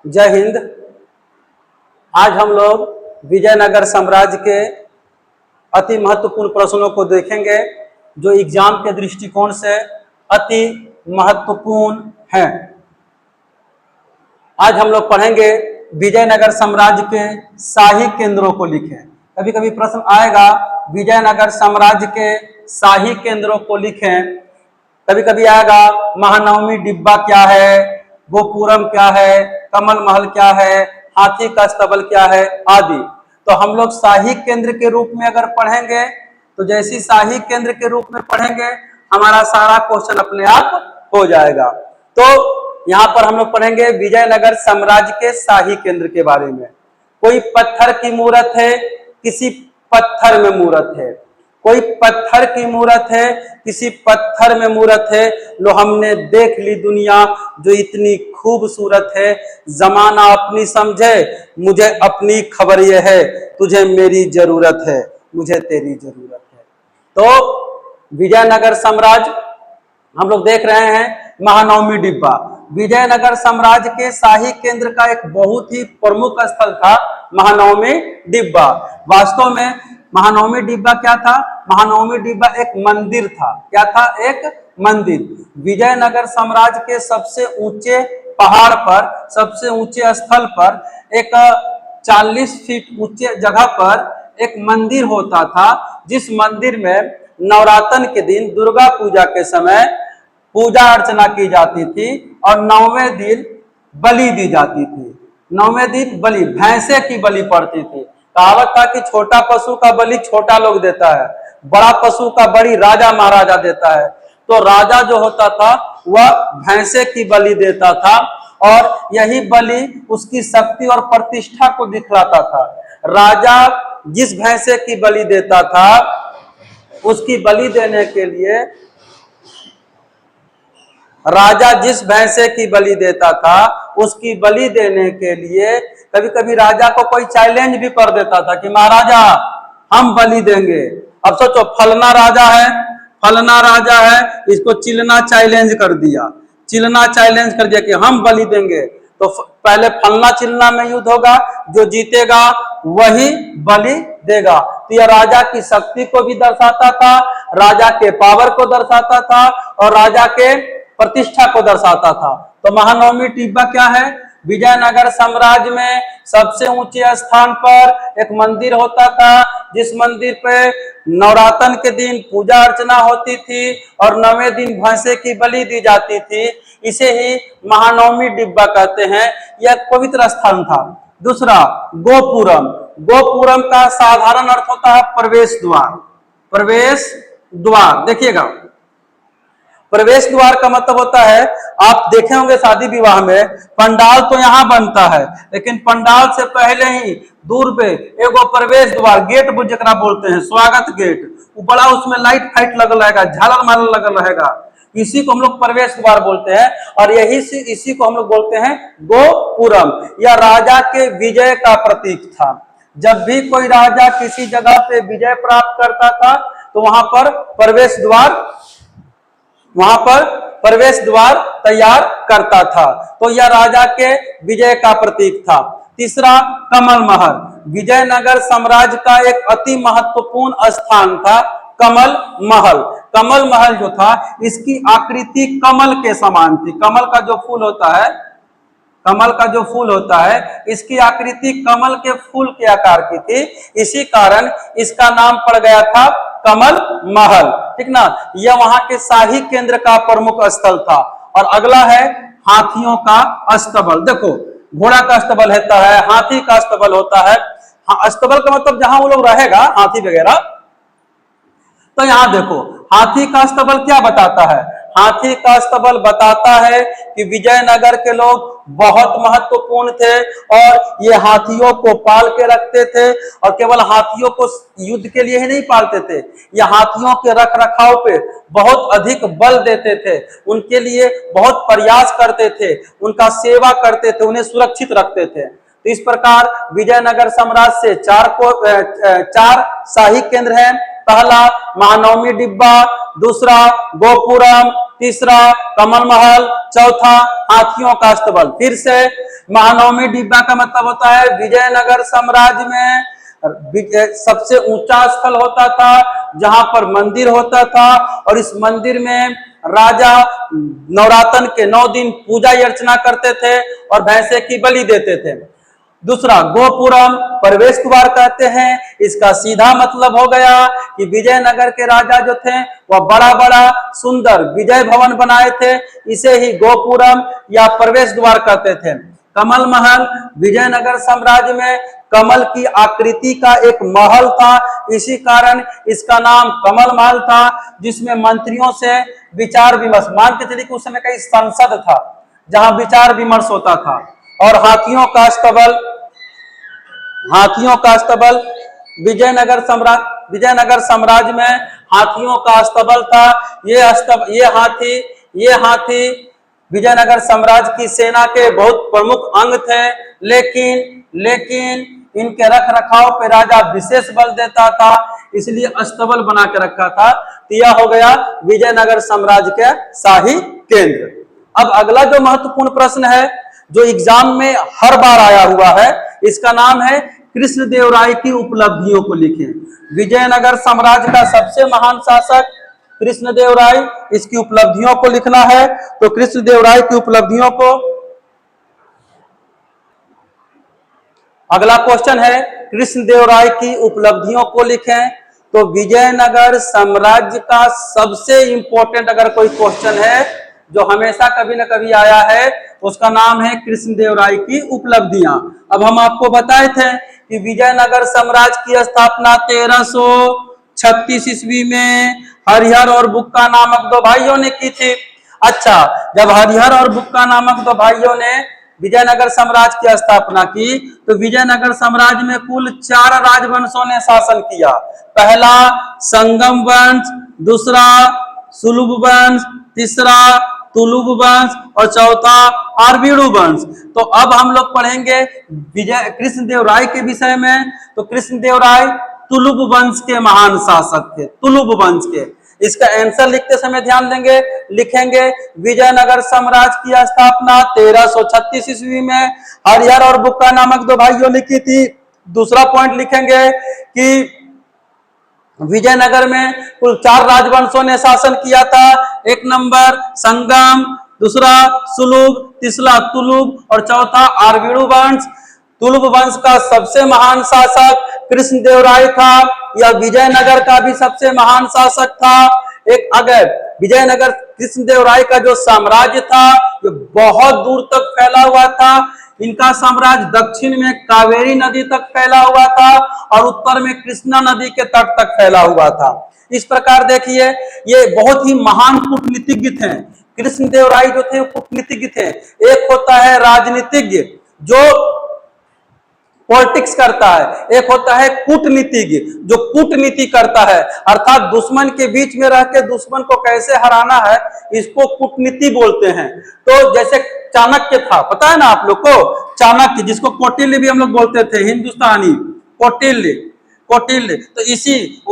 जय हिंद। आज हम लोग विजयनगर साम्राज्य के अति महत्वपूर्ण प्रश्नों को देखेंगे जो एग्जाम के दृष्टिकोण से अति महत्वपूर्ण हैं। आज हम लोग पढ़ेंगे विजयनगर साम्राज्य के शाही केंद्रों को लिखें। कभी कभी प्रश्न आएगा विजयनगर साम्राज्य के शाही केंद्रों को लिखें। कभी कभी आएगा महानवमी डिब्बा क्या है, गोपुरम क्या है, कमल महल क्या है, हाथी का स्तबल क्या है आदि। तो हम लोग शाही केंद्र के रूप में अगर पढ़ेंगे तो जैसी शाही केंद्र के रूप में पढ़ेंगे हमारा सारा क्वेश्चन अपने आप हो जाएगा। तो यहाँ पर हम लोग पढ़ेंगे विजयनगर साम्राज्य के शाही केंद्र के बारे में। कोई पत्थर की मूर्त है, किसी पत्थर में मूर्त है, कोई पत्थर की मूर्त है, किसी पत्थर में मूर्त है। लो हमने देख ली दुनिया जो इतनी खूबसूरत है, जमाना अपनी समझे मुझे अपनी खबर यह है, तुझे मेरी जरूरत है मुझे तेरी जरूरत है। तो विजयनगर साम्राज्य हम लोग देख रहे हैं महानवमी डिब्बा। विजयनगर साम्राज्य के शाही केंद्र का एक बहुत ही प्रमुख स्थल था महानवमी डिब्बा। वास्तव में महानवमी डिब्बा क्या था? महानवमी डिब्बा एक मंदिर था। क्या था? एक मंदिर। विजयनगर साम्राज्य के सबसे ऊंचे पहाड़ पर, सबसे ऊंचे स्थल पर, एक 40 फीट ऊंचे जगह पर एक मंदिर होता था, जिस मंदिर में नवरात्र के दिन दुर्गा पूजा के समय पूजा अर्चना की जाती थी और 9वें दिन बलि दी जाती थी। 9वें दिन बलि, भैंसे की बलि पड़ती थी। कहावत था कि छोटा पशु का बलि छोटा लोग देता है, बड़ा पशु का बलि राजा महाराजा देता है। तो राजा जो होता था वह भैंसे की बलि देता था और यही बलि उसकी शक्ति और प्रतिष्ठा को दिखलाता था। राजा जिस भैंसे की बलि देता था उसकी बलि देने के लिए, राजा जिस भैंसे की बलि देता था उसकी बलि देने के लिए कभी कभी राजा को कोई चैलेंज भी कर देता था कि महाराजा हम बलि देंगे। अब सोचो फलना राजा है, फलना राजा है, इसको चिलना चैलेंज कर दिया, चिलना चैलेंज कर दिया कि हम बलि देंगे। तो पहले फलना चिलना में युद्ध होगा, जो जीतेगा वही बलि देगा। तो यह राजा की शक्ति को भी दर्शाता था, राजा के पावर को दर्शाता था और राजा के प्रतिष्ठा को दर्शाता था। तो महानवमी डिब्बा क्या है? विजयनगर साम्राज्य में सबसे ऊंचे स्थान पर एक मंदिर होता था, जिस मंदिर पे नवरात्र के दिन पूजा अर्चना होती थी और 9वें दिन भैंसे की बलि दी जाती थी। इसे ही महानवमी डिब्बा कहते हैं। यह एक पवित्र स्थान था। दूसरा गोपुरम। गोपुरम का साधारण अर्थ होता है प्रवेश द्वार। प्रवेश द्वार देखिएगा, प्रवेश द्वार का मतलब होता है, आप देखे होंगे शादी विवाह में पंडाल तो यहाँ बनता है, लेकिन पंडाल से पहले ही दूर पे एगो प्रवेश द्वार, गेट जरा बोलते हैं, स्वागत गेट, वो बड़ा उसमें लाइट फाइट लगल रहेगा, झालर मालर लगल रहेगा, इसी को हम लोग प्रवेश द्वार बोलते हैं। और इसी को हम लोग बोलते हैं गोपुरम। यह राजा के विजय का प्रतीक था। जब भी कोई राजा किसी जगह पे विजय प्राप्त करता था तो वहां पर प्रवेश द्वार तैयार करता था। तो यह राजा के विजय का प्रतीक था। तीसरा कमल महल। विजयनगर साम्राज्य का एक अति महत्वपूर्ण स्थान था कमल महल। कमल महल जो था इसकी आकृति कमल के समान थी। कमल का जो फूल होता है, कमल का जो फूल होता है, इसकी आकृति कमल के फूल के आकार की थी। इसी कारण इसका नाम पड़ गया था कमल महल, ठीक ना। यह वहां के शाही केंद्र का प्रमुख स्थल था। और अगला है हाथियों का अस्तबल। देखो घोड़ा का अस्तबल होता है, हाथी का अस्तबल होता है। अस्तबल का मतलब जहां वो लोग रहेगा हाथी वगैरह। तो यहां देखो हाथी का अस्तबल क्या बताता है? हाथी का अस्तबल बताता है कि विजयनगर के लोग बहुत महत्वपूर्ण थे और ये हाथियों को पाल के रखते थे। और केवल हाथियों को युद्ध के लिए ही नहीं पालते थे, ये हाथियों के रख रखाव पे बहुत अधिक बल देते थे, उनके लिए बहुत प्रयास करते थे, उनका सेवा करते थे, उन्हें सुरक्षित रखते थे। तो इस प्रकार विजयनगर साम्राज्य से चार शाही केंद्र हैं। पहला महानवमी डिब्बा, दूसरा गोपुरम, तीसरा कमल महल, चौथा हाथियों का अस्तबल। फिर से महानवमी डिब्बा का मतलब होता है विजयनगर साम्राज्य में सबसे ऊंचा स्थल होता था जहां पर मंदिर होता था, और इस मंदिर में राजा नवरात्र के 9 दिन पूजा अर्चना करते थे और भैंसे की बलि देते थे। दूसरा गोपुरम प्रवेश द्वार कहते हैं। इसका सीधा मतलब हो गया कि विजयनगर के राजा जो थे वह बड़ा बड़ा सुंदर विजय भवन बनाए थे, इसे ही गोपुरम या प्रवेश द्वार कहते थे। कमल महल, विजयनगर साम्राज्य में कमल की आकृति का एक महल था, इसी कारण इसका नाम कमल महल था, जिसमें मंत्रियों से विचार विमर्श, मान के चलिए कि उस समय कई संसद था जहां विचार विमर्श होता था। और हाथियों का अस्तबल विजयनगर साम्राज्य में हाथियों का अस्तबल था। ये हाथी विजयनगर साम्राज्य की सेना के बहुत प्रमुख अंग थे, लेकिन इनके रख रखाव पे राजा विशेष बल देता था, इसलिए अस्तबल बना के रखा था। तो यह हो गया विजयनगर साम्राज्य के शाही केंद्र। अब अगला जो महत्वपूर्ण प्रश्न है जो एग्जाम में हर बार आया हुआ है, इसका नाम है कृष्णदेवराय की उपलब्धियों को लिखें। विजयनगर साम्राज्य का सबसे महान शासक कृष्णदेवराय, इसकी उपलब्धियों को लिखना है। तो कृष्णदेवराय की उपलब्धियों को, अगला क्वेश्चन है कृष्णदेवराय की उपलब्धियों को लिखें। तो विजयनगर साम्राज्य का सबसे इंपॉर्टेंट अगर कोई क्वेश्चन है जो हमेशा कभी न कभी आया है, उसका नाम है कृष्णदेवराय की उपलब्धियां। अब हम आपको बताए थे कि विजयनगर साम्राज्य की स्थापना 1336 ईस्वी में हरिहर और बुक्का नामक 2 भाइयों ने की थी। अच्छा, जब हरिहर और बुक्का नामक 2 भाइयों ने विजयनगर साम्राज्य की स्थापना की, तो विजयनगर साम्राज्य में कुल 4 राजवंशों ने शासन किया। पहला संगम वंश, दूसरा सुलभ वंश, तीसरा तुलुब वंश और चौथा आरवीडू वंश। तो अब हम लोग पढ़ेंगे कृष्णदेवराय के विषय में। तो कृष्णदेवराय तुलुब वंश के महान शासक थे, तुलुब वंश के। इसका आंसर लिखते समय ध्यान देंगे, लिखेंगे विजयनगर साम्राज्य की स्थापना 1336 ईस्वी में हरिहर और बुक्का नामक 2 भाइयों ने की थी। दूसरा पॉइंट लिखेंगे कि विजयनगर में कुल 4 राजवंशों ने शासन किया था। 1 नंबर संगम, दूसरा सुलुभ, तीसरा तुलुब और चौथा आरवीडू वंश। तुलुब वंश का सबसे महान शासक कृष्णदेवराय था। यह विजयनगर का भी सबसे महान शासक था। अगर विजयनगर कृष्णदेवराय का जो साम्राज्य था ये बहुत दूर तक फैला हुआ था। इनका साम्राज्य दक्षिण में कावेरी नदी तक फैला हुआ था और उत्तर में कृष्णा नदी के तट तक फैला हुआ था। इस प्रकार देखिए, ये बहुत ही महान कूटनीतिज्ञ थे। कृष्णदेवराय जो थे कूटनीतिज्ञ थे। एक होता है राजनीतिज्ञ जो पॉलिटिक्स करता है, एक होता है कूटनीतिज्ञ जो कूटनीति करता है, अर्थात दुश्मन के बीच में रह के दुश्मन को कैसे हराना है, इसको कूटनीति बोलते हैं। तो जैसे चाणक्य था, पता है ना आप लोग को, चाणक्य जिसको कौटिल्य भी हम लोग बोलते थे, हिंदुस्तानी कौटिल्य। तो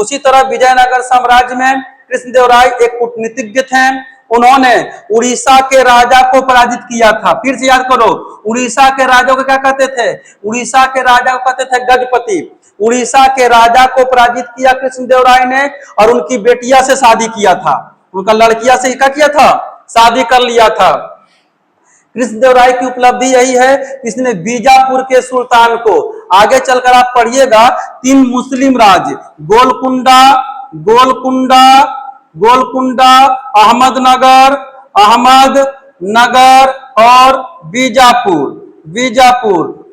उसी तरह विजयनगर साम्राज्य में कृष्णदेवराय एक कूटनीतिज्ञ थे। उन्होंने उड़ीसा के राजा को पराजित किया था। फिर से याद करो, उड़ीसा के राजा को क्या कहते थे? उड़ीसा के राजा को कहते थे गजपति। उड़ीसा के राजा को पराजित किया कृष्णदेवराय ने और उनकी बेटिया से शादी किया था, उनका लड़किया से क्या किया था? शादी कर लिया था। कृष्णदेवराय की उपलब्धि यही है, इसने बीजापुर के सुल्तान को, आगे चलकर आप पढ़िएगा, 3 मुस्लिम राज्य गोलकुंडा, अहमदनगर और बीजापुर,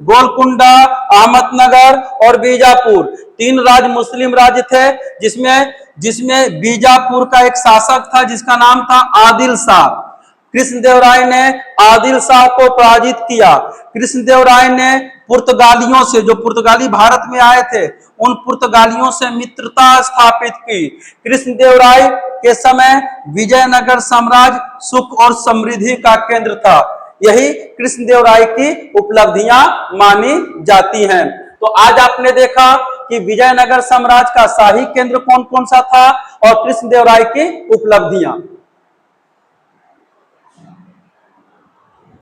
गोलकुंडा, अहमदनगर और बीजापुर 3 राज्य मुस्लिम राज्य थे, जिसमें बीजापुर का एक शासक था जिसका नाम था आदिल शाह। कृष्णदेवराय ने आदिल शाह को पराजित किया। कृष्णदेवराय ने पुर्तगालियों से, जो पुर्तगाली भारत में आए थे, उन पुर्तगालियों से मित्रता स्थापित की। कृष्णदेवराय के समय विजयनगर साम्राज्य सुख और समृद्धि का केंद्र था। यही कृष्णदेवराय की उपलब्धियां मानी जाती हैं। तो आज आपने देखा कि विजयनगर साम्राज्य का शाही केंद्र कौन कौन सा था और कृष्णदेव राय की उपलब्धियां।